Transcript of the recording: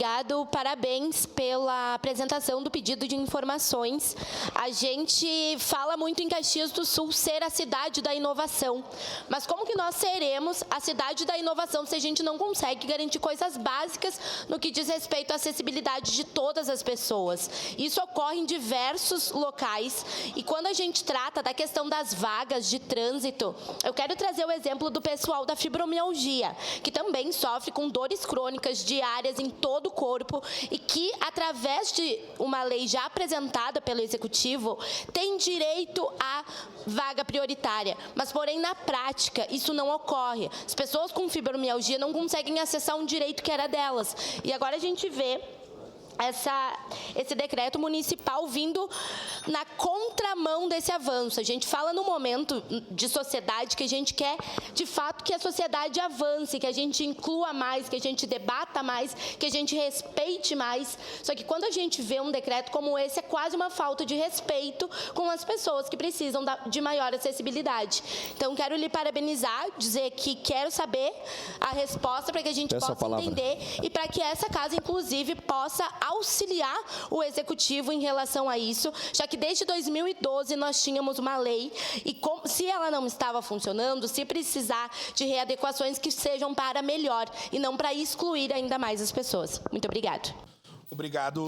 obrigado, parabéns pela apresentação do pedido de informações. A gente fala muito em Caxias do Sul ser a cidade da inovação, mas como que nós seremos a cidade da inovação se a gente não consegue garantir coisas básicas no que diz respeito à acessibilidade de todas as pessoas? Isso ocorre em diversos locais e quando a gente trata da questão das vagas de trânsito, eu quero trazer o exemplo do pessoal da fibromialgia, que também sofre com dores crônicas diárias em todo o corpo e que, através de uma lei já apresentada pelo Executivo, tem direito à vaga prioritária. Mas, porém, na prática, isso não ocorre. As pessoas com fibromialgia não conseguem acessar um direito que era delas. E agora a gente vê esse decreto municipal vindo na contramão desse avanço. A gente fala no momento de sociedade que a gente quer, de fato, que a sociedade avance, que a gente inclua mais, que a gente debata mais, que a gente respeite mais. Só que quando a gente vê um decreto como esse, é quase uma falta de respeito com as pessoas que precisam de maior acessibilidade. Então, quero lhe parabenizar, dizer que quero saber a resposta para que a gente possa entender e para que essa casa, inclusive, possa auxiliar o Executivo em relação a isso, já que desde 2012 nós tínhamos uma lei e se ela não estava funcionando, se precisar de readequações que sejam para melhor e não para excluir ainda mais as pessoas. Muito obrigada. Obrigado.